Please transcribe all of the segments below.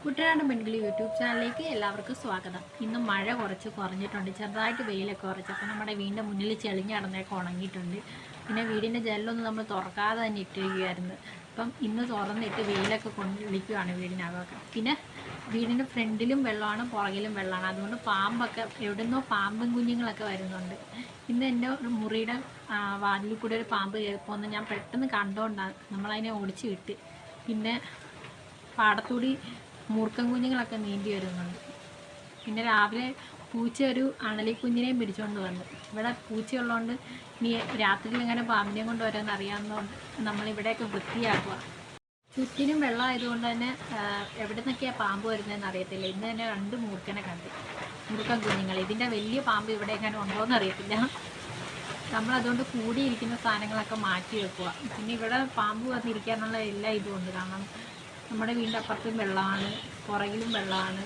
കുട്ടനാടൻ പെൺകിളി യൂട്യൂബ് ചാനലിലേക്ക് എല്ലാവർക്കും സ്വാഗതം. ഇന്ന് മഴ കുറഞ്ഞിട്ടുണ്ട്, ചെറുതായിട്ട് വെയിലൊക്കെ കുറച്ച്. അപ്പോൾ നമ്മുടെ വീടിൻ്റെ മുന്നിൽ ചെളിഞ്ഞ് നടന്നേക്ക് ഉണങ്ങിയിട്ടുണ്ട്. പിന്നെ വീടിൻ്റെ ജനലൊന്നും നമ്മൾ തുറക്കാതെ തന്നെ ഇട്ടിരിക്കുകയായിരുന്നു. അപ്പം ഇന്ന് തുറന്നിട്ട് വെയിലൊക്കെ കൊണ്ടിരിക്കുകയാണ് വീടിനകമൊക്കെ. പിന്നെ വീടിൻ്റെ ഫ്രണ്ടിലും വെള്ളമാണ്, പുറകിലും വെള്ളമാണ്. അതുകൊണ്ട് പാമ്പൊക്കെ എവിടുന്നോ പാമ്പും കുഞ്ഞുങ്ങളൊക്കെ വരുന്നുണ്ട്. ഇന്ന് എൻ്റെ ഒരു മുറിയുടെ വാതിലിൽ കൂടെ ഒരു പാമ്പ് കയറിപ്പോന്ന് ഞാൻ പെട്ടെന്ന് കണ്ടുകൊണ്ടാണ് നമ്മളതിനെ ഓടിച്ച് വിട്ട്. പിന്നെ പാടത്തൂടി മൂർഖൻ കുഞ്ഞുങ്ങളൊക്കെ നീന്തി വരുന്നുണ്ട്. പിന്നെ രാവിലെ പൂച്ച ഒരു അണലിക്കുഞ്ഞിനെയും പിടിച്ചുകൊണ്ട് വന്നു. ഇവിടെ പൂച്ചയുള്ളതുകൊണ്ട് ഇനി രാത്രിയിൽ എങ്ങനെ പാമ്പിനെയും കൊണ്ട് വരുമെന്ന് അറിയാവുന്നതുകൊണ്ട് നമ്മളിവിടെയൊക്കെ വൃത്തിയാക്കുക. ചുറ്റിനും വെള്ളമായതുകൊണ്ട് തന്നെ എവിടെ നിന്നൊക്കെയാണ് പാമ്പ് വരുന്നതെന്ന് അറിയത്തില്ല. ഇന്ന് തന്നെ 2 മൂർഖനെ കണ്ടു, മൂർഖൻ കുഞ്ഞുങ്ങൾ. ഇതിൻ്റെ വലിയ പാമ്പ് ഇവിടെ എങ്ങനെ ഉണ്ടോയെന്ന് അറിയത്തില്ല. നമ്മളതുകൊണ്ട് കൂടിയിരിക്കുന്ന സാധനങ്ങളൊക്കെ മാറ്റി വെക്കുക. പിന്നെ ഇവിടെ പാമ്പ് വന്നിരിക്കാനുള്ള എല്ലാ ഇതുമുണ്ട്. കാരണം നമ്മുടെ വീടിൻ്റെ അപ്പുറത്തും വെള്ളമാണ്, പുറകിലും വെള്ളമാണ്,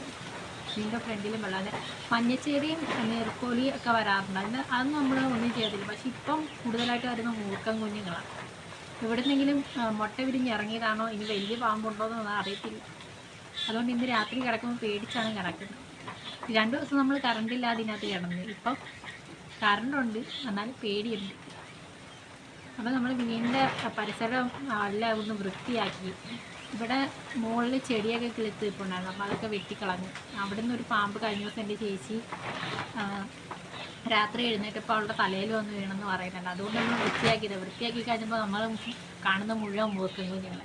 വീടിൻ്റെ ഫ്രണ്ടിലും വെള്ളമാണ്. മഞ്ഞച്ചേരിയും നീർക്കോലിയും ഒക്കെ വരാറുണ്ട്. അതൊന്നും നമ്മൾ ഒന്നും ചെയ്തില്ല. പക്ഷെ ഇപ്പം കൂടുതലായിട്ട് വരുന്ന മൂർഖൻ കുഞ്ഞുങ്ങളാണ്. എവിടെന്നെങ്കിലും മുട്ട വിരിഞ്ഞ് ഇറങ്ങിയതാണോ ഇനി വലിയ പാമ്പുണ്ടോയെന്നൊന്നും അറിയത്തില്ല. അതുകൊണ്ട് ഇന്ന് രാത്രി കിടക്കുമ്പോൾ പേടിച്ചാണ് കിടക്കുന്നത്. 2 ദിവസം നമ്മൾ കറണ്ടില്ലാതെ ഇതിനകത്ത് കിടന്നു. ഇപ്പം കറണ്ടുണ്ട്, എന്നാലും പേടിയുണ്ട്. അപ്പോൾ നമ്മൾ വീടിൻ്റെ പരിസരം എല്ലാം ഒന്ന് വൃത്തിയാക്കി. ഇവിടെ മുകളിൽ ചെടിയൊക്കെ കിളുത്ത് നിൽപ്പുണ്ടായിരുന്നു. അപ്പോൾ അതൊക്കെ വെട്ടിക്കളഞ്ഞു. അവിടെ നിന്ന് ഒരു പാമ്പ് കഴിഞ്ഞ ദിവസം എൻ്റെ ചേച്ചി രാത്രി എഴുന്നേറ്റപ്പോൾ അവളുടെ തലയിൽ വന്ന് വീണെന്ന് പറയുന്നുണ്ട്. അതുകൊണ്ട് നമ്മൾ വൃത്തിയാക്കി കഴിഞ്ഞപ്പോൾ നമ്മൾ കാണുന്ന മുഴുവൻ മൂർഖൻ കുഞ്ഞുങ്ങളെ.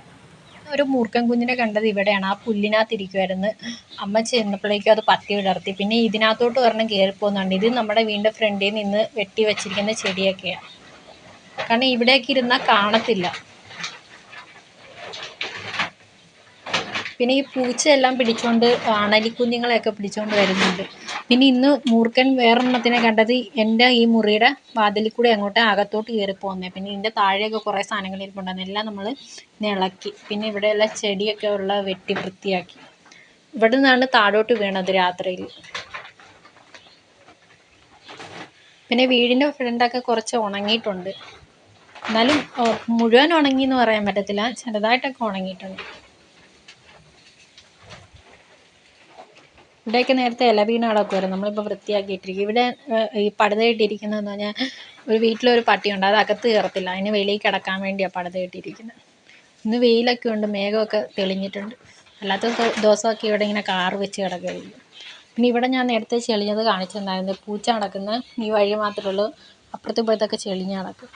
ഒരു മൂർഖൻ കുഞ്ഞിനെ കണ്ടത് ഇവിടെയാണ്. ആ പുല്ലിനകത്തിരിക്കുമായിരുന്നു. അമ്മ ചെന്നപ്പോഴേക്കും അത് പത്തി വിടർത്തി. പിന്നെ ഇതിനകത്തോട്ട് ഒരെണ്ണം കയറിപ്പോകുന്നുണ്ട്. ഇത് നമ്മുടെ വീടിൻ്റെ ഫ്രണ്ടിൽ നിന്ന് വെട്ടി വെച്ചിരിക്കുന്ന ചെടിയൊക്കെയാണ്. കാരണം ഇവിടേക്ക് ഇരുന്നാൽ കാണത്തില്ല. പിന്നെ ഈ പൂച്ചയെല്ലാം പിടിച്ചുകൊണ്ട് അണലിക്കുഞ്ഞുങ്ങളെയൊക്കെ പിടിച്ചുകൊണ്ട് വരുന്നുണ്ട്. പിന്നെ ഇന്ന് മൂർഖൻ വേറൊരെണ്ണത്തിനെ കണ്ടത് എൻ്റെ ഈ മുറിയുടെ വാതിലിൽ കൂടെ അങ്ങോട്ട് അകത്തോട്ട് കയറിപ്പോകുന്നത്. പിന്നെ ഇതിൻ്റെ താഴെയൊക്കെ കുറേ സാധനങ്ങൾ ഇരിപ്പുണ്ടായിരുന്നു. എല്ലാം നമ്മൾ ഇളക്കി. പിന്നെ ഇവിടെയുള്ള ചെടിയൊക്കെ ഉള്ള വെട്ടി വൃത്തിയാക്കി. ഇവിടെ നിന്നാണ് താഴോട്ട് വീണത് രാത്രിയിൽ. പിന്നെ വീടിൻ്റെ ഫ്രണ്ടൊക്കെ കുറച്ച് ഉണങ്ങിയിട്ടുണ്ട്. എന്നാലും മുഴുവൻ ഉണങ്ങിയെന്ന് പറയാൻ പറ്റത്തില്ല, ചെറുതായിട്ടൊക്കെ ഉണങ്ങിയിട്ടുണ്ട്. ഇവിടെയൊക്കെ നേരത്തെ ഇല വീണ് കിടക്കുമായിരുന്നു. നമ്മളിപ്പോൾ വൃത്തിയാക്കിയിട്ടിരിക്കും. ഇവിടെ ഈ പടുതയിട്ടിരിക്കുന്നതെന്ന് പറഞ്ഞാൽ ഒരു വീട്ടിലൊരു പട്ടിയുണ്ട്, അത് അകത്ത് കയറത്തില്ല. അതിന് വെളിയിൽ കിടക്കാൻ വേണ്ടിയാണ് പടുതയിട്ടിരിക്കുന്നത്. ഇന്ന് വെയിലൊക്കെ ഉണ്ട്, മേഘമൊക്കെ തെളിഞ്ഞിട്ടുണ്ട്. അല്ലാത്ത ദിവസമൊക്കെ ഇവിടെ ഇങ്ങനെ കാറ് വെച്ച് കിടക്കുകയുള്ളൂ. പിന്നെ ഇവിടെ ഞാൻ നേരത്തെ ചെളിഞ്ഞത് കാണിച്ചിട്ടുണ്ടായിരുന്നു. പൂച്ച നടക്കുന്ന ഈ വഴി മാത്രമേ ഉള്ളൂ, അപ്പുറത്തും ഇപ്പുറത്തൊക്കെ ചെളിഞ്ഞ് നടക്കും.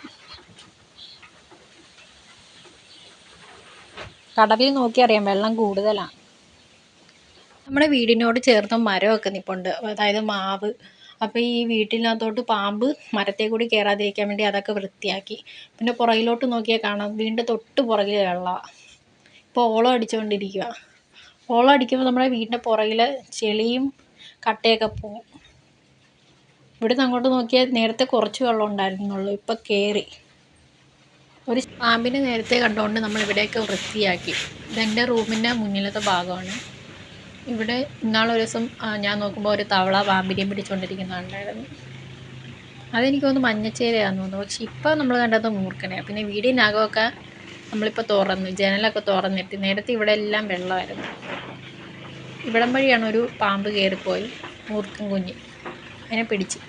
കടവിൽ നോക്കി അറിയാം, വെള്ളം കൂടുതലാണ്. നമ്മുടെ വീടിനോട് ചേർന്ന് മരമൊക്കെ നിൽപ്പുണ്ട്, അതായത് മാവ്. അപ്പോൾ ഈ വീട്ടിനകത്തോട്ട് പാമ്പ് മരത്തെ കൂടി കയറാതിരിക്കാൻ വേണ്ടി അതൊക്കെ വൃത്തിയാക്കി. പിന്നെ പുറകിലോട്ട് നോക്കിയാൽ കാണാം, വീടിൻ്റെ തൊട്ട് പുറകിൽ വെള്ളമാണ്. ഇപ്പോൾ ഓളം അടിച്ചുകൊണ്ടിരിക്കുക. ഓളം അടിക്കുമ്പോൾ നമ്മുടെ വീടിൻ്റെ പുറകിൽ ചെളിയും കട്ടയൊക്കെ പോകും. ഇവിടുന്ന് അങ്ങോട്ട് നോക്കിയാൽ നേരത്തെ കുറച്ച് വെള്ളം ഉണ്ടായിരുന്നുള്ളൂ, ഇപ്പോൾ കയറി. ഒരു പാമ്പിനെ നേരത്തെ കണ്ടുകൊണ്ട് നമ്മൾ ഇവിടെയൊക്കെ വൃത്തിയാക്കി. ഇതെൻ്റെ റൂമിൻ്റെ മുന്നിലത്തെ ഭാഗമാണ്. ഇവിടെ ഇന്നാളൊരു ദിവസം ഞാൻ നോക്കുമ്പോൾ ഒരു തവള പാമ്പിനെയും പിടിച്ചുകൊണ്ടിരിക്കുന്നുണ്ടായിരുന്നു. അതെനിക്ക് തോന്നുന്നു മഞ്ഞച്ചേരയാണെന്ന് തോന്നുന്നു. പക്ഷെ ഇപ്പോൾ നമ്മൾ കണ്ടത് മൂർഖനെയാണ്. പിന്നെ വീടിനകമൊക്കെ നമ്മളിപ്പോൾ തുറന്നു, ജനലൊക്കെ തുറന്നിട്ട്. നേരത്തെ ഇവിടെ എല്ലാം വെള്ളമായിരുന്നു. ഇവിടം വഴിയാണ് ഒരു പാമ്പ് കയറിപ്പോയി, മൂർഖൻ കുഞ്ഞ്. അതിനെ പിടിച്ച്.